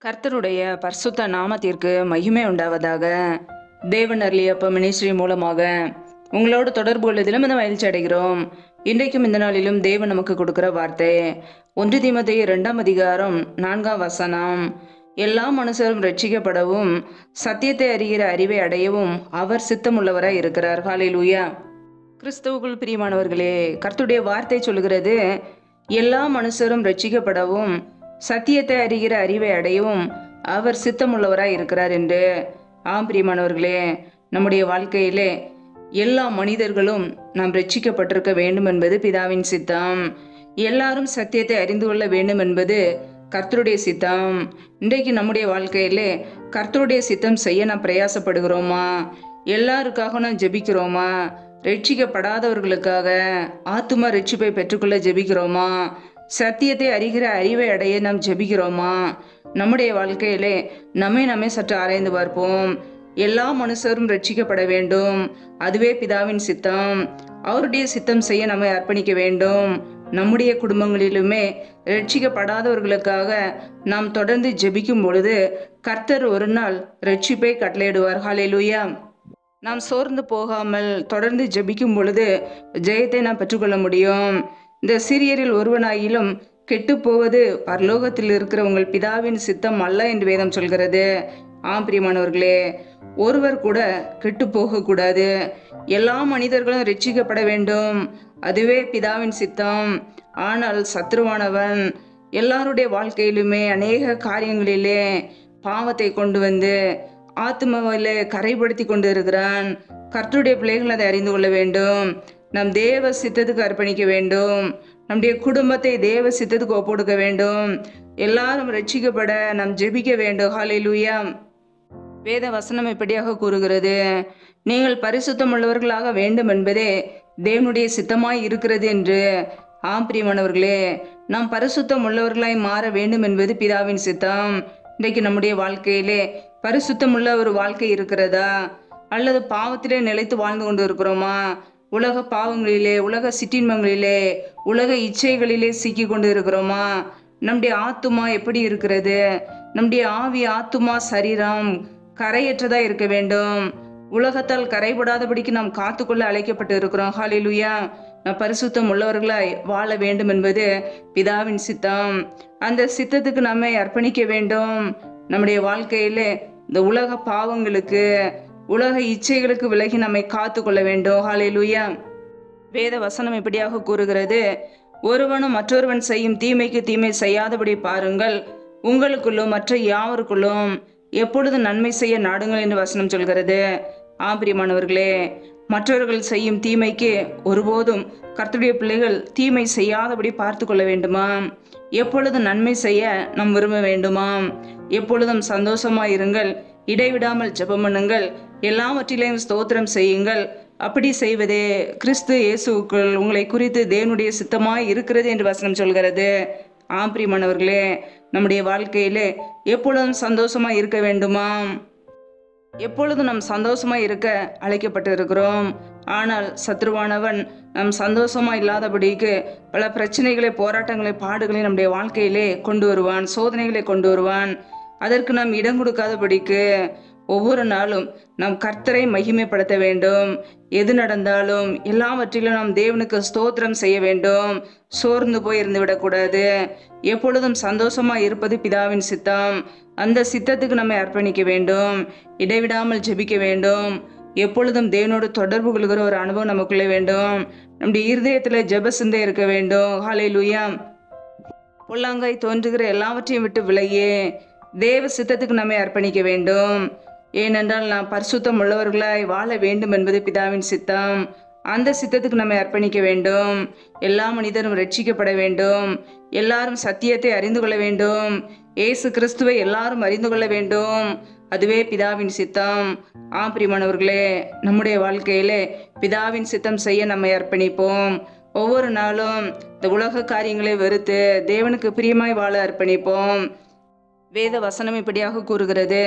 கர்த்தருடைய பரிசுத்த நாமத்திற்கு மகிமை உண்டாவதாக. தேவன் அருளியப்ப மினிஸ்ட்ரி மூலமாக உங்களோடு தொடர்பு கொள்வதிலும் இந்த மகிழ்ச்சி அடைகிறோம். இன்றைக்கும் இந்த நாளிலும் தேவன் நமக்கு கொடுக்கிற வார்த்தை 1 தீமோத்தேயு 2ஆம் அதிகாரம் 4ஆம் வசனம். எல்லா மனுஷரும் ரட்சிக்கப்படவும் சத்தியத்தை அறிகிற அறிவை அடையவும் அவர் சித்தமுள்ளவராய் இருக்கிறார். ஹல்லேலூயா. கிறிஸ்துவுக்குள் பிரியமானவர்களே, கர்த்தருடைய வார்த்தை சொல்கிறது, எல்லா மனுஷரும் ரட்சிக்கப்படவும் சத்தியத்தை அறிகிற அறிவை அடையவும் அவர் சித்தமுள்ளவராய் இருக்கிறார் என்று. ஆம் பிரியமானவர்களே, நம்முடைய வாழ்க்கையிலே எல்லா மனிதர்களும் நாம் ரட்சிக்கப்பட்டிருக்க வேண்டும் என்பது பிதாவின் சித்தம். எல்லாரும் சத்தியத்தை அறிந்து கொள்ள வேண்டும் என்பது கர்த்தருடைய சித்தம். இன்றைக்கு நம்முடைய வாழ்க்கையிலே கர்த்தருடைய சித்தம் செய்ய நாம் பிரயாசப்படுகிறோமா? எல்லாருக்காக நாம் ஜெபிக்கிறோமா? ரட்சிக்கப்படாதவர்களுக்காக ஆத்தும ரட்சிப்பை பெற்றுக்கொள்ள ஜெபிக்கிறோமா? சத்தியத்தை அறிகிற அறிவை அடைய நாம் ஜெபிக்கிறோமா? நம்முடைய வாழ்க்கையிலே நம்மை சற்று ஆராய்ந்து பார்ப்போம். எல்லா மனுஷரும் ரட்சிக்கப்பட வேண்டும், அதுவே பிதாவின் சித்தம். அவருடைய சித்தம் செய்ய நம்மை அர்ப்பணிக்க வேண்டும். நம்முடைய குடும்பங்களிலுமே ரட்சிக்கப்படாதவர்களுக்காக நாம் தொடர்ந்து ஜெபிக்கும் பொழுது கர்த்தர் ஒரு நாள் ரட்சிப்பை கட்டளையிடுவார். ஹல்லேலூயா. நாம் சோர்ந்து போகாமல் தொடர்ந்து ஜெபிக்கும் பொழுது ஜெயத்தை நாம் பெற்றுக்கொள்ள முடியும். இந்த சிறியரில் ஒருவனாயிலும் கெட்டு போவது பரலோகத்தில் இருக்கிற உங்கள் பிதாவின் சித்தம் அல்ல என்று வேதம் சொல்கிறது. ஆம் பிரியமானவர்களே, ஒருவர் கூட கெட்டு போகக்கூடாது. எல்லா மனிதர்களும் ரட்சிக்கப்பட வேண்டும், அதுவே பிதாவின் சித்தம். ஆனால் சத்ருவானவன் எல்லாருடைய வாழ்க்கையிலுமே அநேக காரியங்களிலே பாவத்தை கொண்டு வந்து ஆத்மாவிலே கரைப்படுத்தி கொண்டு இருக்கிறான். கர்த்தருடைய பிள்ளைகள் அதை அறிந்து கொள்ள வேண்டும். நம் தேவ சித்தத்துக்கு அர்ப்பணிக்க வேண்டும். நம்முடைய குடும்பத்தை தேவ சித்தத்துக்கு ஒப்புடுக்க வேண்டும். எல்லாரும் ரட்சிக்கப்பட நாம் ஜெபிக்க வேண்டும். ஹல்லேலூயா. வேத வசனம் இப்படியாக கூறுகிறது, நீங்கள் பரிசுத்தம் உள்ளவர்களாக வேண்டும் என்பதே தேவனுடைய சித்தமாய் இருக்கிறது என்று. ஆம் பிரியமானவர்களே, நாம் பரிசுத்தம் உள்ளவர்களாய் மாற வேண்டும் என்பது பிதாவின் சித்தம். இன்றைக்கு நம்முடைய வாழ்க்கையிலே பரிசுத்தம் உள்ள ஒரு வாழ்க்கை இருக்கிறதா? அல்லது பாவத்திலே நிலைத்து வாழ்ந்து கொண்டு இருக்கிறோமா? உலக பாவங்களிலே, உலக சிற்றின்பங்களிலே, உலக இச்சைகளிலே சிக்கி கொண்டு இருக்கிறோமா? நம்முடைய ஆத்துமா எப்படி இருக்கிறது? நம்முடைய ஆவி, ஆத்துமா, சரீரம் கரையற்றதா இருக்க வேண்டும். உலகத்தால் கரைபடாதபடிக்கு நாம் காத்துக்கொள்ள அழைக்கப்பட்டு இருக்கிறோம். ஹல்லேலூயா. நாம் பரிசுத்தம் உள்ளவர்களாய் வாழ வேண்டும் என்பது பிதாவின் சித்தம். அந்த சித்தத்துக்கு நம்மை அர்ப்பணிக்க வேண்டும். நம்முடைய வாழ்க்கையிலே இந்த உலக பாவங்களுக்கு, உலக இச்சைகளுக்கு விலகி நம்மை காத்து கொள்ள வேண்டும். ஹல்லேலூயா. வேத வசனம் இப்படியாக கூறுகிறது, ஒருவனும் மற்றொருவன் செய்யும் தீமைக்கு தீமை செய்யாதபடி பாருங்கள், உங்களுக்குள்ளும் மற்ற யாவருக்குள்ளும் எப்பொழுது நன்மை செய்ய நாடுங்கள் என்று வசனம் சொல்கிறது. ஆபிரியமானவர்களே, மற்றவர்கள் செய்யும் தீமைக்கு ஒருபோதும் கர்த்தருடைய பிள்ளைகள் தீமை செய்யாதபடி பார்த்து கொள்ள வேண்டுமா? எப்பொழுது நன்மை செய்ய நாம் விரும்ப வேண்டுமா? எப்பொழுதும் சந்தோஷமாயிருங்கள், இடைவிடாமல் ஜெபம் பண்ணுங்கள், எல்லாவற்றிலையும் ஸ்தோத்திரம் செய்யுங்கள். அப்படி செய்வதே கிறிஸ்து இயேசுக்குள் உங்களை குறித்து தேவனுடைய சித்தமாய் இருக்கிறது என்று வசனம் சொல்கிறது. ஆம் பிரியமானவர்களே, நம்முடைய வாழ்க்கையிலே எப்பொழுதும் சந்தோஷமாய் இருக்க வேண்டுமா? எப்பொழுதும் நாம் சந்தோஷமாய் இருக்க அழைக்கப்பட்டு இருக்கிறோம். ஆனால் சத்ருவானவன் நம் சந்தோஷமா இல்லாதபடிக்கு பல பிரச்சனைகளை, போராட்டங்களை, பாடுகளை நம்முடைய வாழ்க்கையிலே கொண்டு வருவான். சோதனைகளை கொண்டு வருவான். அதற்கு நாம் இடம் கொடுக்காதபடிக்கு ஒவ்வொரு நாளும் நாம் கர்த்தரை மகிமைப்படுத்த வேண்டும். எது நடந்தாலும் எல்லாவற்றிலும் நாம் தேவனுக்கு ஸ்தோத்திரம் செய்ய வேண்டும். சோர்ந்து போய் இருந்து விடக்கூடாது. எப்பொழுதும் சந்தோஷமா இருப்பது பிதாவின் சித்தம். அந்த சித்தத்துக்கு நம்மை அர்ப்பணிக்க வேண்டும். இடைவிடாமல் ஜெபிக்க வேண்டும். எப்பொழுதும் தேவனோடு தொடர்பு கொள்கிற ஒரு அனுபவம் நமக்குள்ளே வேண்டும். நம்முடைய இருதயத்துல ஜெப சிந்தை இருக்க வேண்டும். ஹல்லேலூயா. பொல்லாங்காய் தோன்றுகிற எல்லாவற்றையும் விட்டு விலகி தேவ சித்தத்துக்கு நம்மை அர்ப்பணிக்க வேண்டும். ஏனென்றால் நாம் பரிசுத்தம் உள்ளவர்களாய் வாழ வேண்டும் என்பது பிதாவின் சித்தம். அந்த சித்தத்துக்கு நம்மை அர்ப்பணிக்க வேண்டும். எல்லா மனிதரும் ரட்சிக்கப்பட வேண்டும். எல்லாரும் சத்தியத்தை அறிந்து கொள்ள வேண்டும். இயேசு கிறிஸ்துவை எல்லாரும் அறிந்து கொள்ள வேண்டும். அதுவே பிதாவின் சித்தம். ஆம் பிரியமானவர்களே, நம்முடைய வாழ்க்கையிலே பிதாவின் சித்தம் செய்ய நம்மை அர்ப்பணிப்போம். ஒவ்வொரு நாளும் இந்த உலக காரியங்களை வெறுத்து தேவனுக்கு பிரியமாய் வாழ அர்ப்பணிப்போம். வேத வசனம் இப்படியாக கூறுகிறது,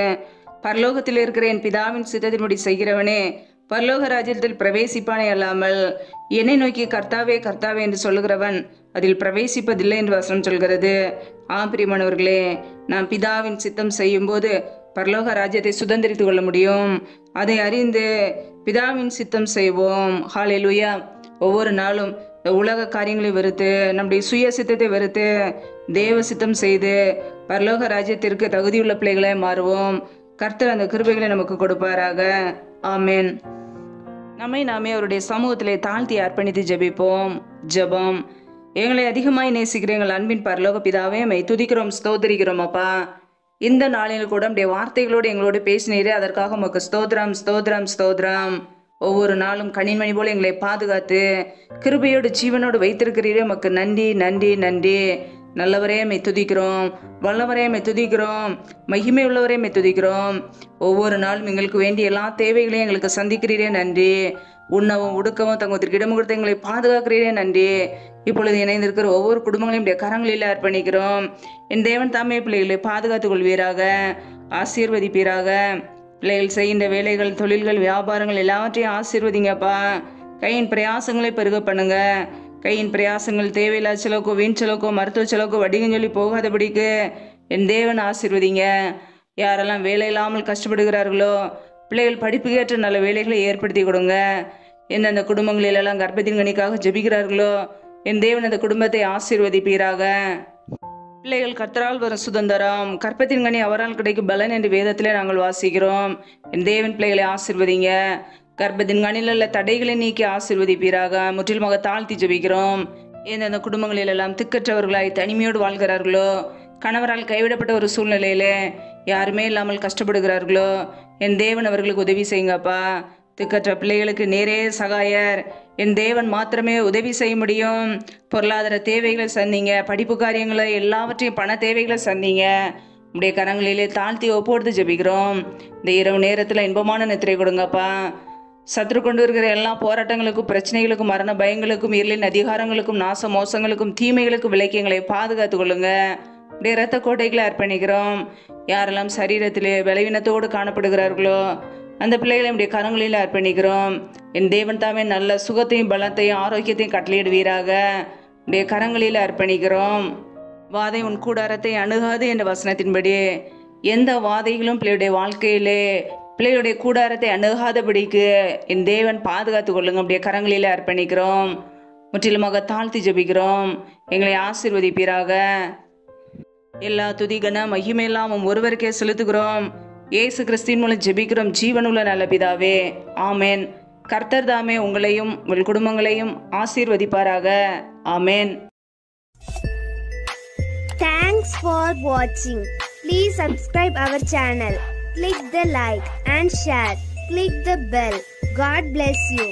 பரலோகத்தில் இருக்கிற என் பிதாவின் சித்தத்தின்படி செய்கிறவனே பரலோக ராஜ்யத்தில் பிரவேசிப்பானே அல்லாமல் என்னை நோக்கி கர்த்தாவே கர்த்தாவே என்று சொல்லுகிறவன் அதில் பிரவேசிப்பதில்லை என்று வசனம் சொல்கிறது. பிரியமானவர்களே, நாம் பிதாவின் சித்தம் செய்யும் போது பரலோக ராஜ்யத்தை சுதந்திரித்துக் கொள்ள முடியும். அதை அறிந்து பிதாவின் சித்தம் செய்வோம். ஹல்லேலூயா. ஒவ்வொரு நாளும் இந்த உலக காரியங்களை வெறுத்து நம்முடைய சுய சித்தத்தை வெறுத்து தேவ சித்தம் செய்து பரலோக ராஜ்யத்திற்கு தகுதியுள்ள பிள்ளைகளை மாறுவோம். கர்த்தர் அந்த கிருபைகளை நமக்கு கொடுப்பாராக. ஆமென். நம்மை நாமே அவருடைய சமூகத்திலே தாழ்த்தி அர்ப்பணித்து ஜெபிப்போம். ஜெபம். எங்களை அதிகமாய் நேசிக்கிற எங்கள் அன்பின் பரலோக பிதாவே, மை துதிக்கிறோம், ஸ்தோத்திரிக்கிறோம் அப்பா. இந்த நாளில் கூட நம்முடைய வார்த்தைகளோடு எங்களோடு பேசினீரே, அதற்காக உமக்கு ஸ்தோத்திரம் ஸ்தோத்திரம் ஸ்தோத்திரம். ஒவ்வொரு நாளும் கனிமணி போல எங்களை பாதுகாத்து கிருபையோடு ஜீவனோடு வைத்திருக்கிறீரே, உமக்கு நன்றி நன்றி நன்றி. நல்லவரே மை துதிக்கிறோம், வல்லவரே மை துதிக்கிறோம், மகிமை உள்ளவரே மை துதிக்கிறோம். ஒவ்வொரு நாளும் எங்களுக்கு வேண்டிய எல்லா தேவைகளையும் எங்களுக்கு சந்திக்கிறீரே நன்றி. உண்ணவும் உடுக்கவும் தங்குவதற்கு இடம் கொடுத்து எங்களை பாதுகாக்கிறீரே நன்றி. இப்பொழுது இணைந்திருக்கிற ஒவ்வொரு குடும்பங்களையும் கரங்களில் அர்ப்பணிக்கிறோம். என் தேவன் தாமே பிள்ளைகளை பாதுகாத்துக் கொள்வீராக, ஆசீர்வதிப்பீராக. பிள்ளைகள் செய்கின்ற வேலைகள், தொழில்கள், வியாபாரங்கள் எல்லாவற்றையும் ஆசீர்வதிங்கப்பா. கையின் பிரயாசங்களை பெருக பண்ணுங்க. கையின் பிரயாசங்கள் தேவையில்லா செலவுக்கோ, வீண் செலவுக்கோ, மருத்துவ செலவுக்கோ, வடிகன்னு சொல்லி போகாதபடிக்கு என் தேவன் ஆசீர்வதிங்க. யாரெல்லாம் வேலை இல்லாமல் கஷ்டப்படுகிறார்களோ, பிள்ளைகள் படிப்புக்கேற்ற நல்ல வேலைகளை ஏற்படுத்தி கொடுங்க. எந்தெந்த குடும்பங்களிலெல்லாம் கர்ப்பத்தின் கனிக்காக ஜெபிக்கிறார்களோ, என் தேவன் அந்த குடும்பத்தை ஆசீர்வதிப்பீராக. பிள்ளைகள் கர்த்தரால் வரும் சுதந்திரம், கர்ப்பத்தின் கனி அவரால் கிடைக்கும் பலன் என்று வேதத்திலே நாங்கள் வாசிக்கிறோம். என் தேவன் பிள்ளைகளை ஆசீர்வதிங்க. கர்ப்பத்தின் கனியில் தடைகளை நீக்கி ஆசீர்வதிப்பீராக. முற்றிலுமாக தாழ்த்தி ஜெபிக்கிறோம். எந்தெந்த குடும்பங்களிலெல்லாம் திக்கற்றவர்களாய் தனிமையோடு வாழ்கிறார்களோ, கணவரால் கைவிடப்பட்ட ஒரு சூழ்நிலையில யாருமே இல்லாமல் கஷ்டப்படுகிறார்களோ, என் தேவன் அவர்களுக்கு உதவி செய்யுங்கப்பா. திக்கற்ற பிள்ளைகளுக்கு நேரே சகாயர், என் தேவன் மாத்திரமே உதவி செய்ய முடியும். பொருளாதார தேவைகளை சந்திங்க, படிப்பு காரியங்களை எல்லாவற்றையும் பண தேவைகளை சந்திங்க. உடைய கரங்களிலே தாழ்த்தி ஒப்போடுத்து ஜெபிக்கிறோம். இந்த இரவு நேரத்தில் இன்பமான நித்திரை கொடுங்கப்பா. சத்ரு கொண்டு இருக்கிற எல்லா போராட்டங்களுக்கும், பிரச்சனைகளுக்கும், மரண பயங்களுக்கும், இருளின் அதிகாரங்களுக்கும், நாச மோசங்களுக்கும், தீமைகளுக்கும் விலக்கி எங்களை பாதுகாத்து கொள்ளுங்க. உடைய இரத்த கோட்டைகளை அர்ப்பணிக்கிறோம். யாரெல்லாம் சரீரத்திலே பலவீனத்தோடு காணப்படுகிறார்களோ, அந்த பிள்ளைகளை நம்முடைய கரங்களில் அர்ப்பணிக்கிறோம். என் தேவன் தாமே நல்ல சுகத்தையும் பலத்தையும் ஆரோக்கியத்தையும் கட்டளையிடுவீராக. உடைய கரங்களில் அர்ப்பணிக்கிறோம். வாதை உன் கூடாரத்தை அணுகாது என்ற வசனத்தின்படி எந்த வாதைகளும் பிள்ளையுடைய வாழ்க்கையிலே பிள்ளையுடைய கூடாரத்தை அணுகாதபடிக்கு என் தேவன் பாதுகாத்து கொள்ளுங்க. அப்படியே கரங்களில் அர்ப்பணிக்கிறோம். முற்றிலுமாக தாழ்த்தி ஜெபிக்கிறோம். எங்களை ஆசீர்வதிப்பீராக. எல்லா துதிகன மகிமையெல்லாம் ஒருவருக்கே செலுத்துகிறோம். இயேசு கிறிஸ்துவின் மூலம் ஜெபிக்கிறோம் ஜீவனுள்ள நல்ல பிதாவே, ஆமேன். கர்த்தர் தாமே உங்களையும் உங்கள் குடும்பங்களையும் ஆசீர்வதிப்பாராக. ஆமேன். Thanks for watching. Please subscribe our channel. Click the like and share. Click the bell. God bless you.